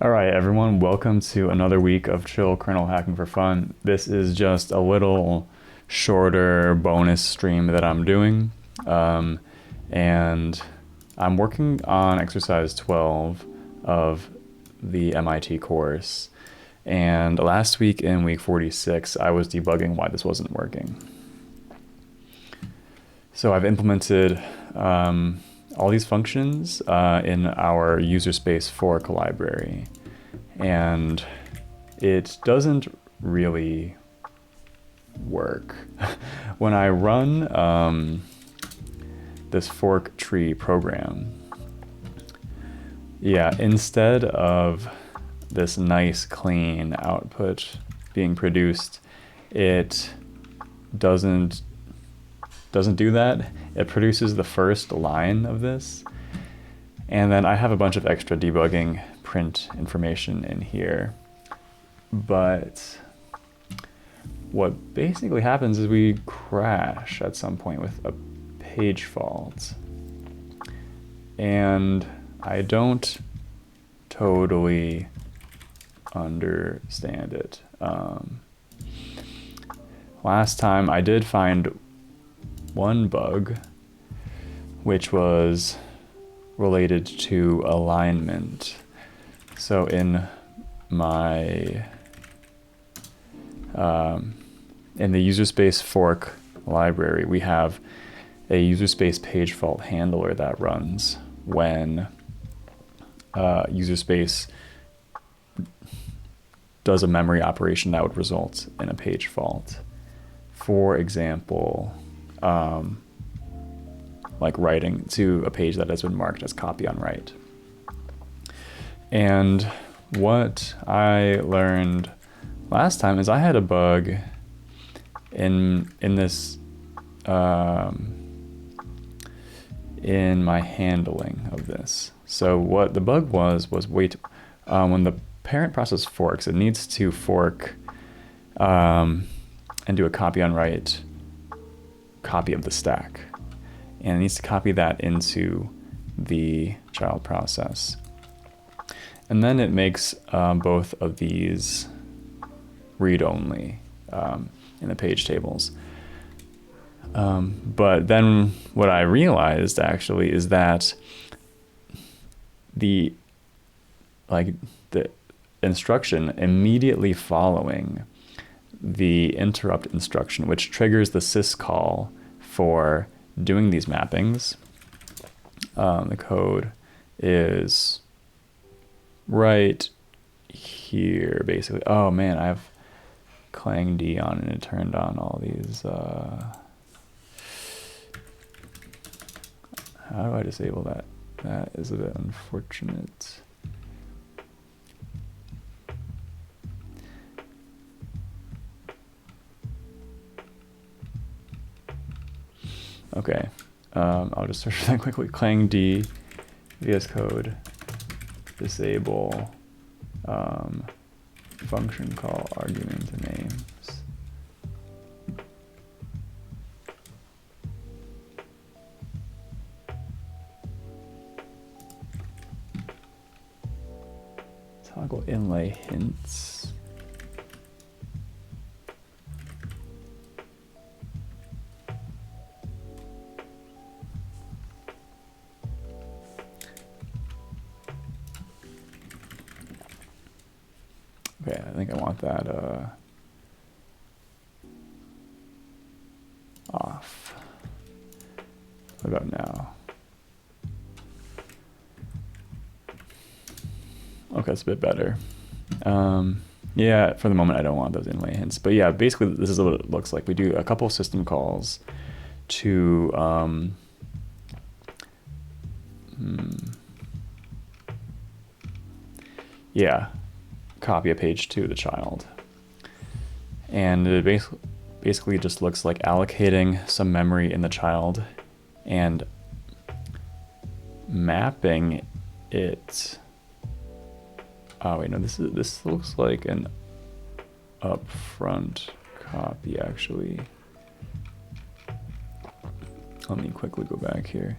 All right, everyone, welcome to another week of Chill Kernel Hacking for Fun. This is just a little shorter bonus stream that I'm doing. And I'm working on exercise 12 of the MIT course. And last week in week 46, I was debugging why this wasn't working. So I've implemented all these functions in our user space fork library, and it doesn't really work. When I run this fork tree program, instead of this nice clean output being produced, it doesn't do that. It produces the first line of this, and then I have a bunch of extra debugging print information in here. But what basically happens is we crash at some point with a page fault, and I don't totally understand it. Last time I did find one bug, which was related to alignment. So in my in the user space fork library, we have a user space page fault handler that runs when user space does a memory operation that would result in a page fault. For example, like writing to a page that has been marked as copy on write. And what I learned last time is I had a bug in this in my handling of this. So what the bug was wait, when the parent process forks, it needs to fork and do a copy on write copy of the stack, and it needs to copy that into the child process, and then it makes both of these read-only in the page tables. But then what I realized actually is that the instruction immediately following the interrupt instruction, which triggers the syscall for doing these mappings. The code is right here, basically. Oh man, I have Clang D on and it turned on all these. How do I disable that? That is a bit unfortunate. Okay, I'll just search for that quickly. Clang D, VS Code, disable function call argument names. Toggle inlay hints. Okay, I think I want that off. What about now? Okay, that's a bit better. Yeah, for the moment I don't want those inlay hints. But yeah, basically this is what it looks like. We do a couple system calls to copy a page to the child. And it basically just looks like allocating some memory in the child and mapping it. Oh wait, no, this looks like an upfront copy actually. Let me quickly go back here.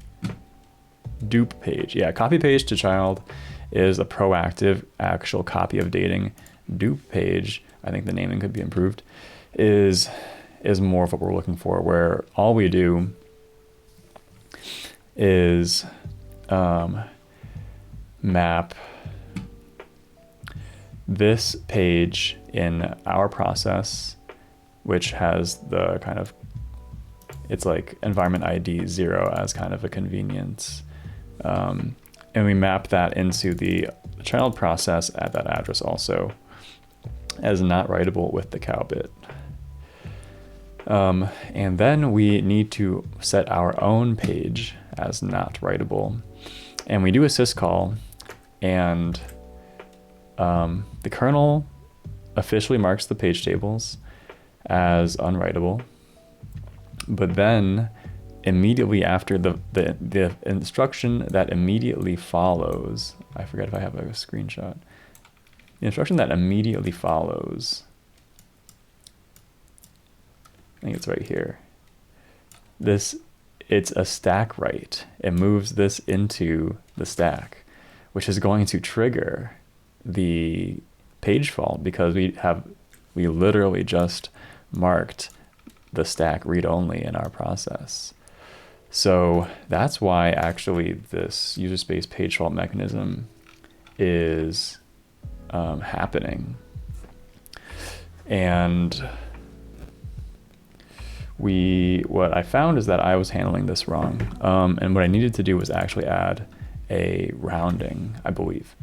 Dupe page, yeah, copy page to child is a proactive actual copy of dating dupe page. I think the naming could be improved. Is more of what we're looking for, where all we do is map this page in our process, which has the kind of, it's like environment ID 0 as kind of a convenience. And we map that into the child process at that address also as not writable with the cow bit. And then we need to set our own page as not writable. And we do a syscall, and the kernel officially marks the page tables as unwritable. But then immediately after the instruction that immediately follows, I forget if I have a screenshot. The instruction that immediately follows, I think it's right here. It's a stack write. It moves this into the stack, which is going to trigger the page fault because we literally just marked the stack read only in our process. So that's why actually this user space page fault mechanism is happening. And what I found is that I was handling this wrong. And what I needed to do was actually add a rounding, I believe.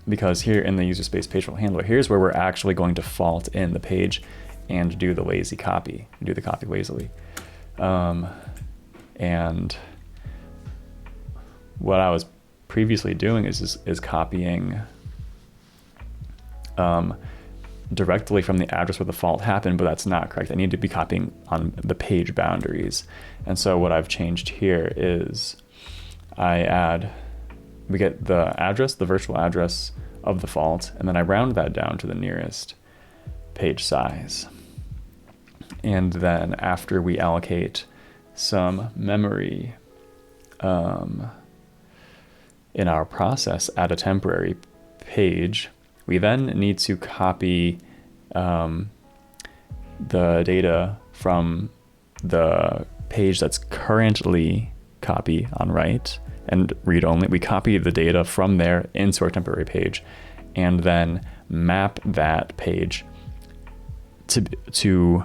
Because here in the user space page fault handler, here's where we're actually going to fault in the page and do the lazy copy, do the copy lazily. And what I was previously doing is copying directly from the address where the fault happened, but that's not correct. I need to be copying on the page boundaries. And so what I've changed here is we get the address, the virtual address of the fault, and then I round that down to the nearest page size. And then after we allocate some memory in our process at a temporary page, we then need to copy the data from the page that's currently copy on write and read only. We copy the data from there into our temporary page and then map that page to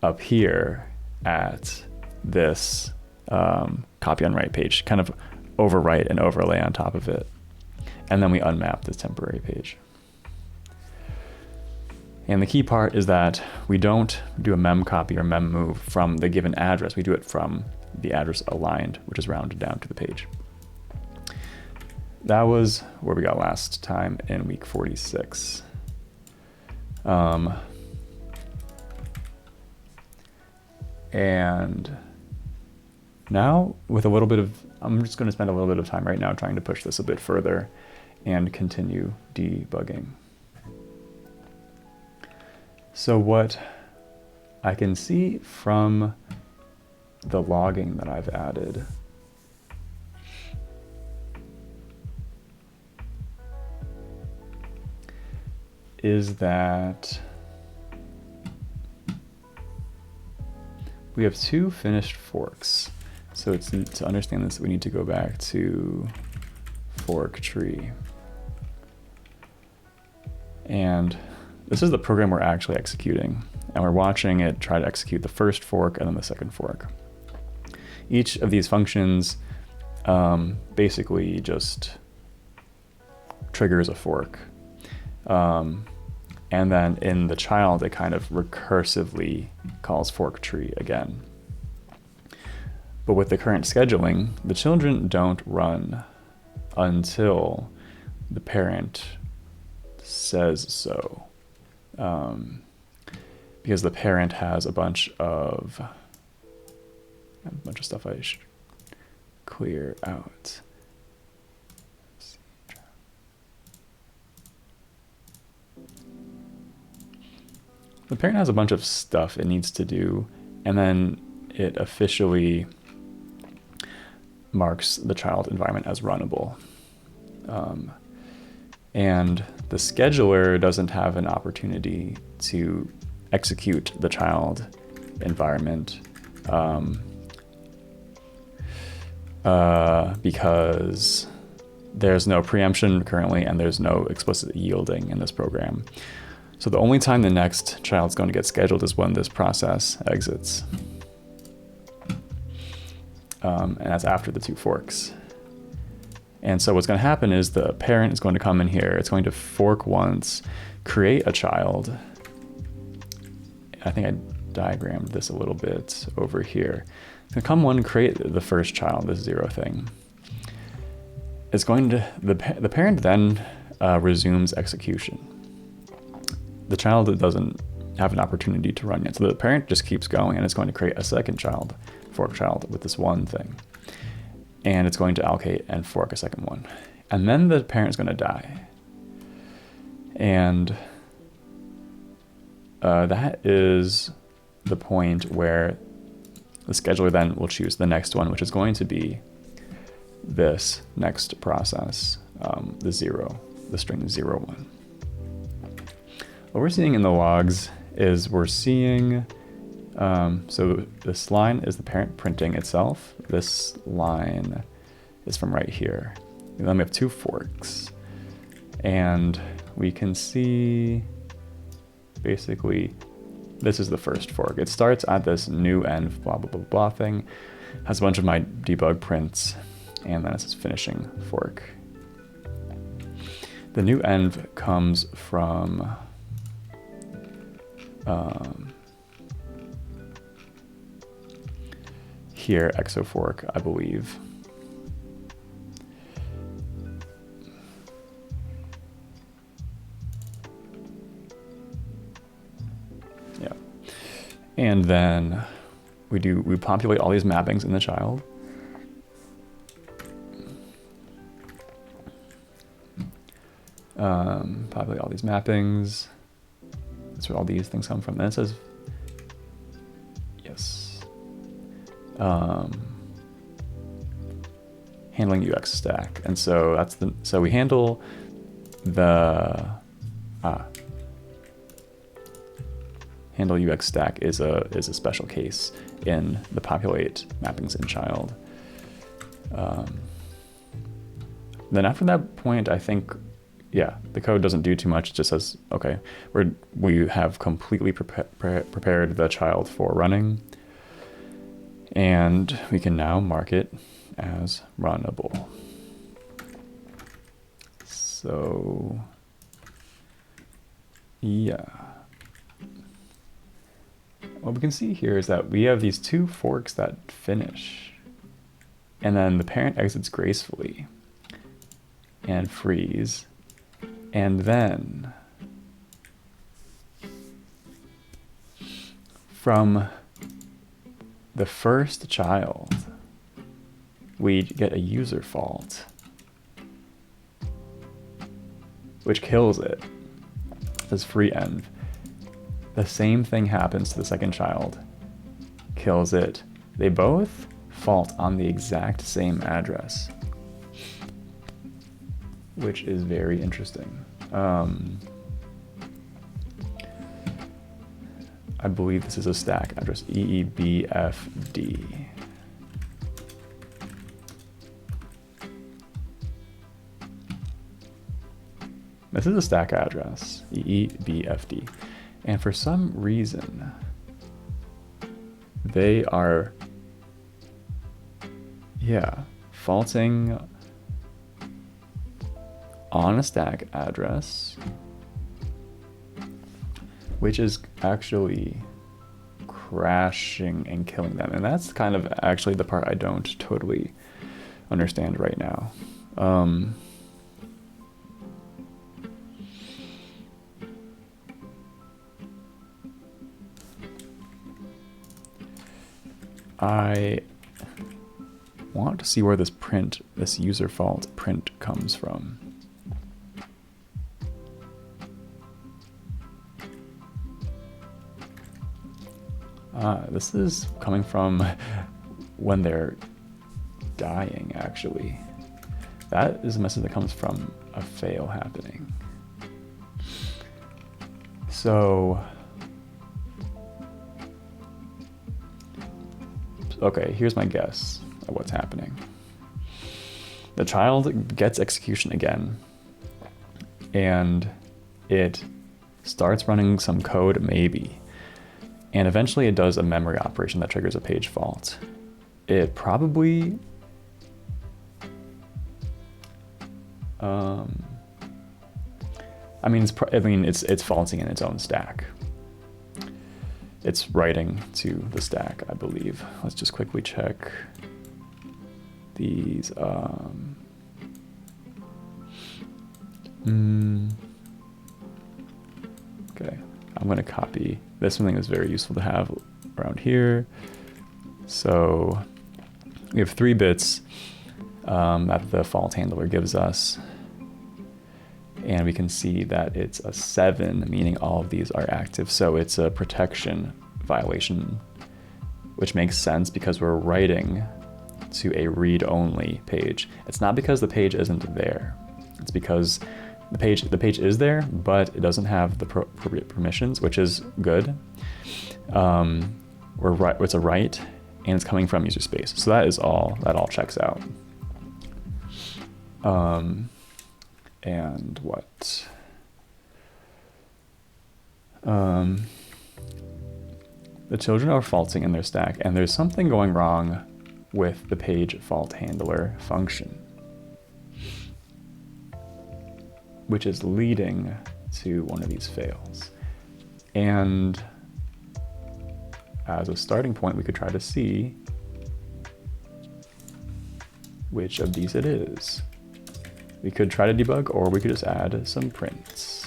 up here at this copy on write page, kind of overwrite and overlay on top of it. And then we unmap this temporary page. And the key part is that we don't do a mem copy or mem move from the given address. We do it from the address aligned, which is rounded down to the page. That was where we got last time in week 46. And now with a little bit of, I'm just going to spend a little bit of time right now trying to push this a bit further and continue debugging. So what I can see from the logging that I've added is that we have two finished forks. So to understand this, we need to go back to fork tree. And this is the program we're actually executing. And we're watching it try to execute the first fork and then the second fork. Each of these functions basically just triggers a fork. And then in the child, it kind of recursively calls fork tree again. But with the current scheduling, the children don't run until the parent says so. Because the parent has a bunch of stuff I should clear out. The parent has a bunch of stuff it needs to do, and then it officially marks the child environment as runnable. And the scheduler doesn't have an opportunity to execute the child environment because there's no preemption currently and there's no explicit yielding in this program. So the only time the next child's going to get scheduled is when this process exits. And that's after the 2 forks. And so what's going to happen is the parent is going to come in here. It's going to fork once, create a child. I think I diagrammed this a little bit over here. It's going to come one, create the first child, this 0 thing. It's going to, the parent then resumes execution. The child doesn't have an opportunity to run yet. So the parent just keeps going and it's going to create a second child, fork child with this one thing. And it's going to allocate and fork a second one. And then the parent's going to die. And that is the point where the scheduler then will choose the next one, which is going to be this next process, the 0, the string 0, 1. What we're seeing in the logs is we're seeing, so this line is the parent printing itself. This line is from right here. And then we have 2 forks. And we can see, basically, this is the first fork. It starts at this new env blah, blah, blah, blah thing, has a bunch of my debug prints, and then it's this finishing fork. The new env comes from here, exofork, I believe. Yeah. And then we populate all these mappings in the child. Populate all these mappings. That's where all these things come from. Then it says, yes. Handling UX stack. And so that's so we handle the, handle UX stack is a special case in the populate mappings in child. Then after that point, I think, yeah, the code doesn't do too much. It just says, okay, we have completely prepared the child for running, and we can now mark it as runnable. So, yeah. What we can see here is that we have these 2 forks that finish, and then the parent exits gracefully and freeze. And then from the first child, we get a user fault, which kills it. It says free env. The same thing happens to the second child, kills it. They both fault on the exact same address, which is very interesting. I believe this is a stack address, EEBFD. This is a stack address, EEBFD. And for some reason, they are, faulting on a stack address, which is actually crashing and killing them. And that's kind of actually the part I don't totally understand right now. I want to see where this user fault print comes from. This is coming from when they're dying, actually. That is a message that comes from a fail happening. So, okay, here's my guess of what's happening. The child gets execution again, and it starts running some code, maybe. And eventually it does a memory operation that triggers a page fault. It probably... it's faulting in its own stack. It's writing to the stack, I believe. Let's just quickly check these. Okay, I'm going to copy. This one thing is very useful to have around here. So we have 3 bits that the fault handler gives us. And we can see that it's a 7, meaning all of these are active. So it's a protection violation, which makes sense because we're writing to a read-only page. It's not because the page isn't there. It's because the page is there, but it doesn't have the appropriate permissions, which is good. It's a write, and it's coming from user space. So that all checks out. And what? The children are faulting in their stack, and there's something going wrong with the page fault handler function, which is leading to one of these fails. And as a starting point, we could try to see which of these it is. We could try to debug, or we could just add some prints.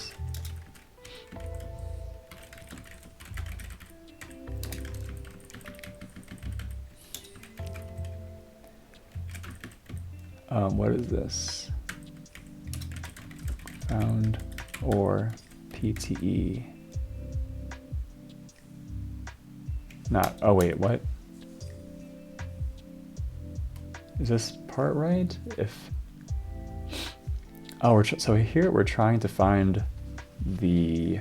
What is this? Found or PTE. Not, oh wait, what? Is this part right? So here we're trying to find the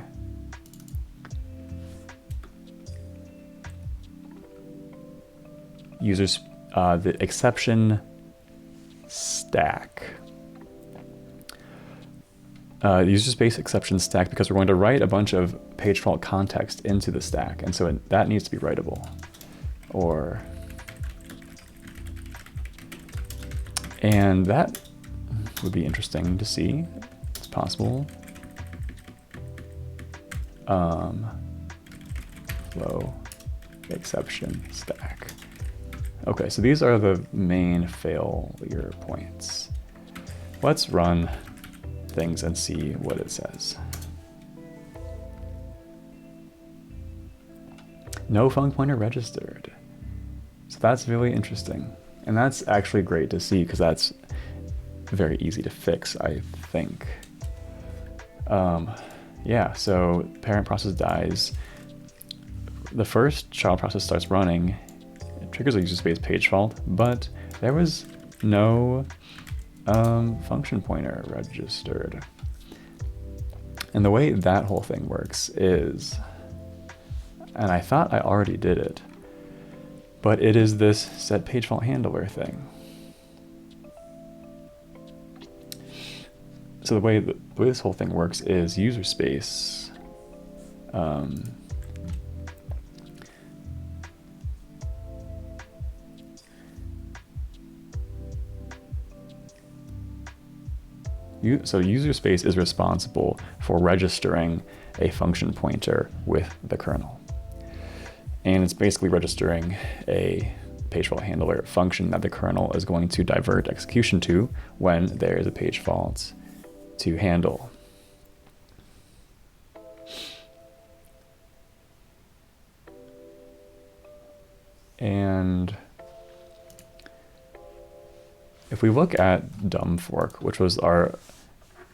users, the exception stack. User space exception stack, because we're going to write a bunch of page fault context into the stack, and so that needs to be writable. And that would be interesting to see. It's possible. Flow exception stack. Okay, so these are the main failure points. Let's run things and see what it says. No func pointer registered. So that's really interesting. And that's actually great to see, because that's very easy to fix, I think. Yeah, so parent process dies. The first child process starts running. It triggers a user space page fault, but there was no function pointer registered. And the way that whole thing works is, and I thought I already did it, but it is this set page fault handler thing. So the way this whole thing works is user space so user space is responsible for registering a function pointer with the kernel. And it's basically registering a page fault handler function that the kernel is going to divert execution to when there is a page fault to handle. And if we look at dumb fork, which was our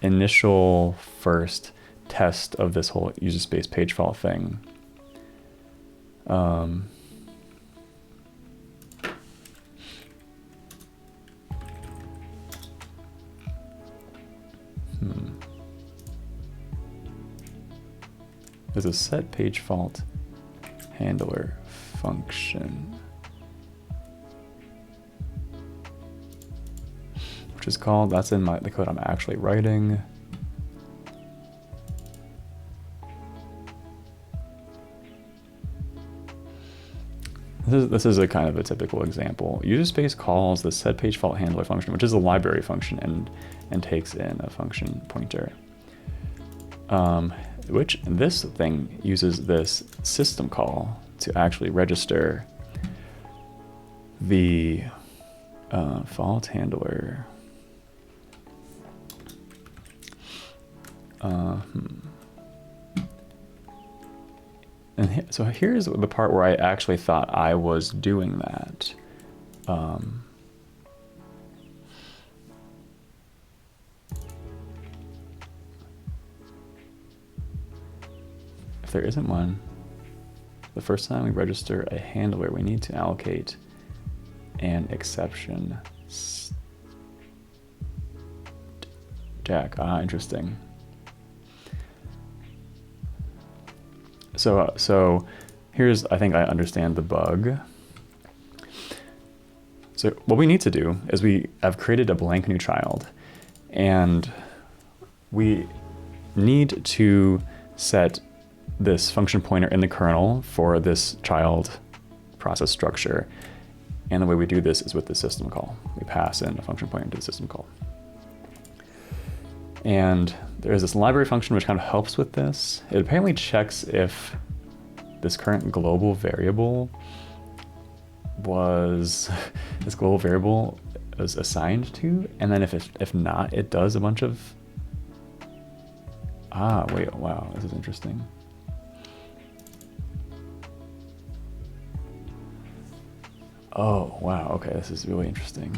initial first test of this whole user space page fault thing, is a set page fault handler function, which is called, that's in the code I'm actually writing. This is a kind of a typical example. User space calls the set page fault handler function, which is a library function, and takes in a function pointer. Which this thing uses this system call to actually register the fault handler. And so here's the part where I actually thought I was doing that. If there isn't one, the first time we register a handler, we need to allocate an exception stack. Interesting. So here's, I think I understand the bug. So what we need to do is we have created a blank new child, and we need to set this function pointer in the kernel for this child process structure. And the way we do this is with the system call. We pass in a function pointer to the system call. And there's this library function which kind of helps with this. It apparently checks if this current global variable was assigned to, and then if not, it does a bunch of, wait, wow, this is interesting. Oh, wow, okay, this is really interesting.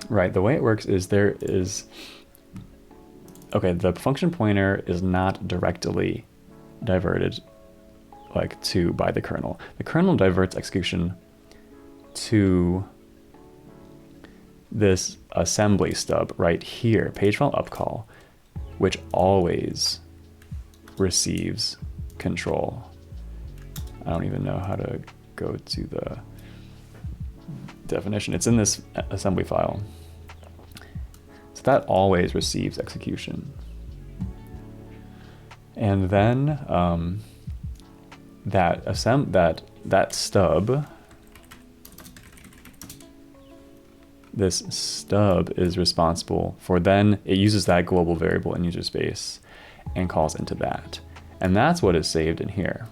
Right, the way it works is the function pointer is not directly diverted by the kernel. The kernel diverts execution to this assembly stub right here, page fault upcall, which always receives control. I don't even know how to go to the definition. It's in this assembly file. So that always receives execution. And then that stub, this stub is responsible for, then it uses that global variable in user space and calls into that. And that's what is saved in here.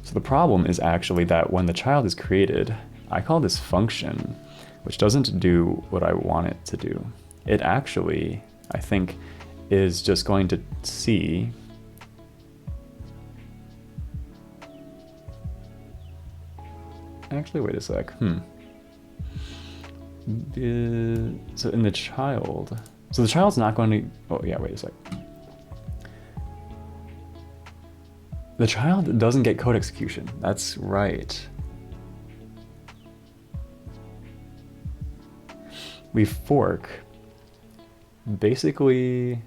So the problem is actually that when the child is created, I call this function, which doesn't do what I want it to do. It actually, I think, is just going to see actually, wait a sec. So in the child, so the child's not going to, oh yeah, wait a sec. The child doesn't get code execution. That's right. We fork basically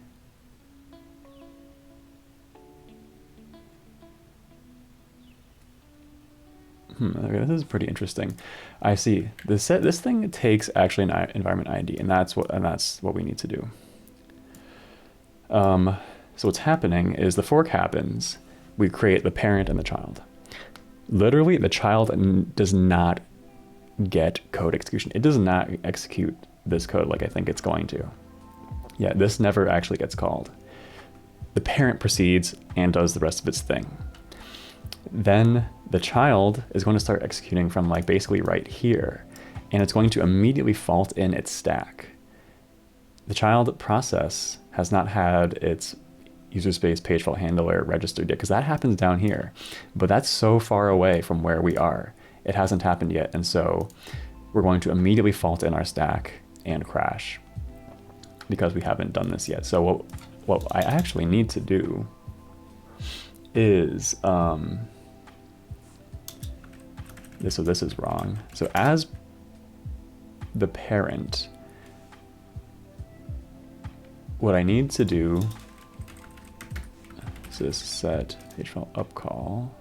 okay, this is pretty interesting. I see. This thing takes actually an environment ID, and that's what we need to do. So what's happening is the fork happens. We create the parent and the child. Literally, the child does not get code execution. It does not execute this code like I think it's going to. Yeah, this never actually gets called. The parent proceeds and does the rest of its thing. Then the child is going to start executing from basically right here, and it's going to immediately fault in its stack. The child process has not had its user space page fault handler registered yet, because that happens down here, but that's so far away from where we are. It hasn't happened yet, and so we're going to immediately fault in our stack and crash because we haven't done this yet. So what I actually need to do is this is wrong. So as the parent, what I need to do is this set page file up call.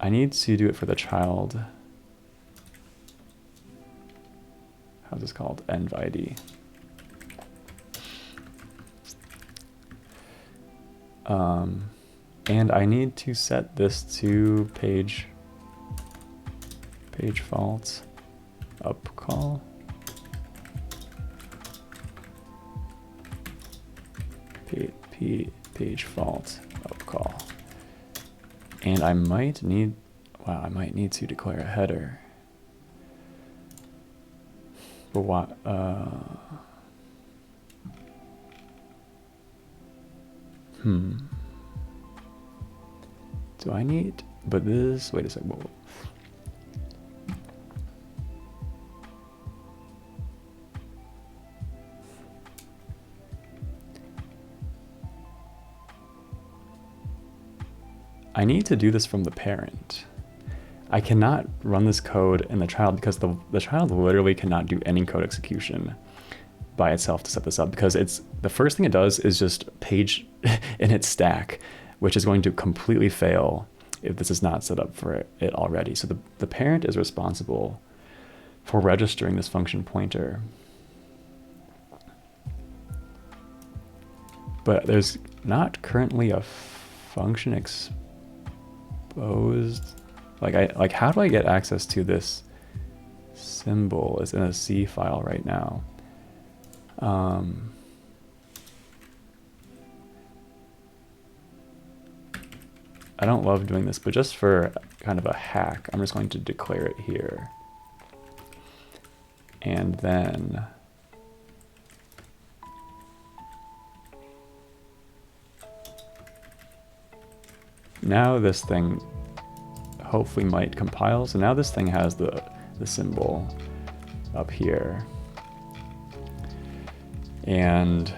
I need to do it for the child. How's this called? Env ID. And I need to set this to page fault up call. Page fault up call. And I might need, wow, I might need to declare a header. But what, do I need, but this, wait a second. Whoa. I need to do this from the parent. I cannot run this code in the child because the child literally cannot do any code execution by itself to set this up, because it's the first thing it does is just page in its stack, which is going to completely fail if this is not set up for it already. So the parent is responsible for registering this function pointer. But there's not currently a function exposed. Like how do I get access to this symbol? It's in a C file right now. I don't love doing this, but just for kind of a hack, I'm just going to declare it here. And then now this thing hopefully might compile. So now this thing has the symbol up here. And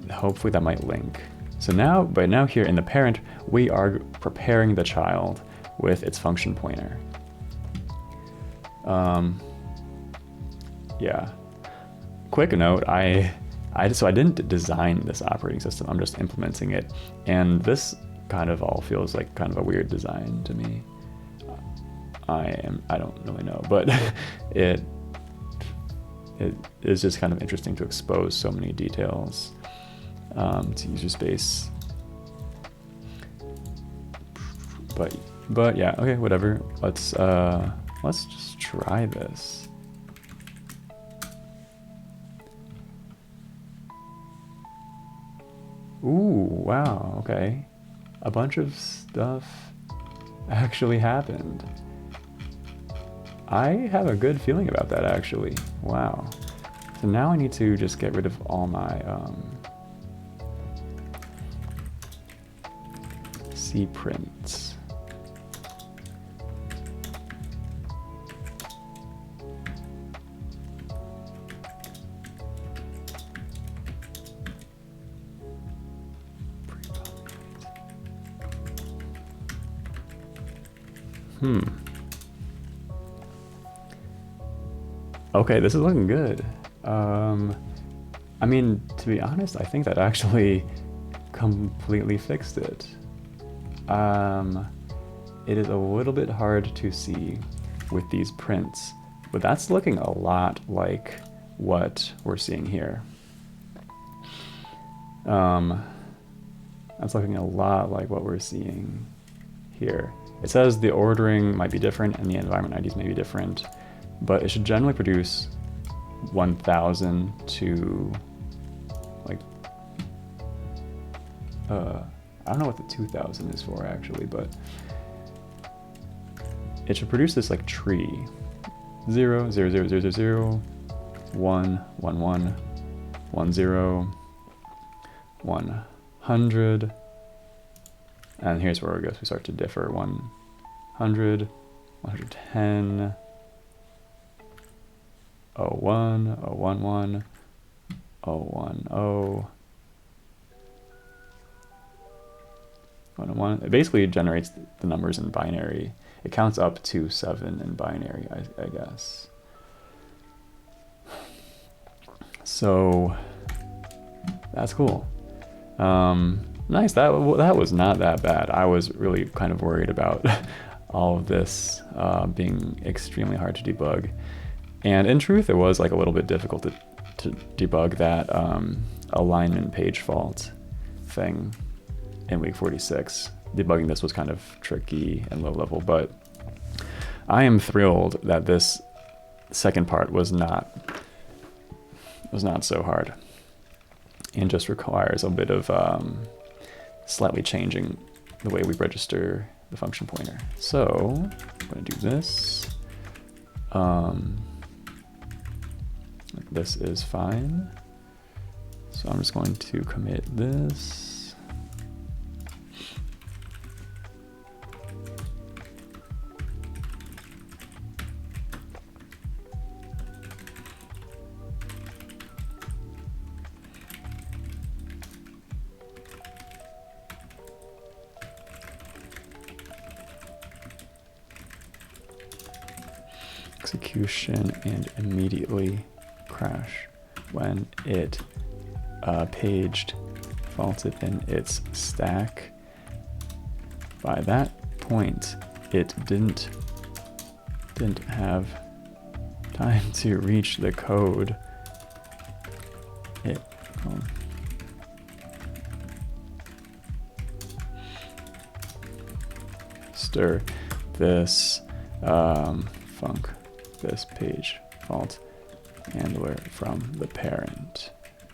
hopefully that might link. So now, but now here in the parent, we are preparing the child with its function pointer. Yeah. Quick note, so I didn't design this operating system, I'm just implementing it. And this kind of all feels like kind of a weird design to me. I don't really know, but it is just kind of interesting to expose so many details to user space. But yeah, okay, whatever. Let's just try this. Ooh, wow, okay. A bunch of stuff actually happened. I have a good feeling about that, actually. Wow. So now I need to just get rid of all my C prints. Okay, this is looking good. I mean, to be honest, I think that actually completely fixed it. It is a little bit hard to see with these prints, but that's looking a lot like what we're seeing here. That's looking a lot like what we're seeing here. It says the ordering might be different and the environment IDs may be different, but it should generally produce 1000 to like, I don't know what the 2000 is for actually, but it should produce this like tree. 0, 0, 0, 0, 0, 0, 1, 1, 1, 1, 0, 100, and here's where I guess we start to differ. 100, 110, 01, 011, 010, 101. It basically generates the numbers in binary. It counts up to 7 in binary, I guess. So That's cool. Nice. That was not that bad. I was really kind of worried about all of this being extremely hard to debug. And in truth, it was like a little bit difficult to debug that alignment page fault thing in week 46. Debugging this was kind of tricky and low level, but I am thrilled that this second part was not so hard and just requires a bit of slightly changing the way we register the function pointer. So I'm going to do this. This is fine. So I'm just going to commit this. Execution and immediately crash when it paged faulted in its stack. By that point, it didn't have time to reach the code. It stir this func this page fault handler from the parent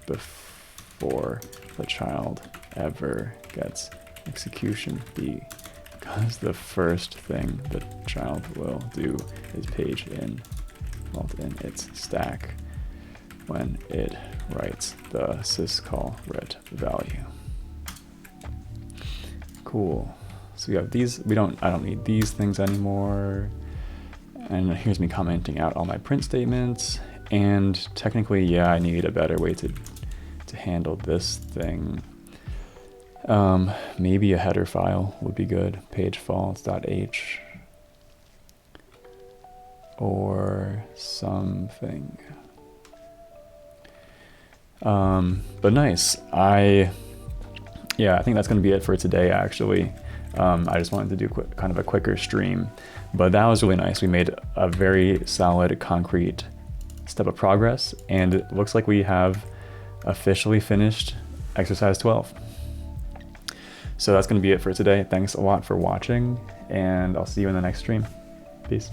before the child ever gets execution because the first thing the child will do is page in fault in its stack when it writes the syscall ret value. Cool. So we have these. I don't need these things anymore. And here's me commenting out all my print statements. And technically, yeah, I need a better way to handle this thing. Maybe a header file would be good. Pagefaults.h or something. But nice. I think that's going to be it for today, actually. I just wanted to do kind of a quicker stream, but that was really nice. We made a very solid, concrete step of progress, and it looks like we have officially finished exercise 12. So that's going to be it for today. Thanks a lot for watching, and I'll see you in the next stream. Peace.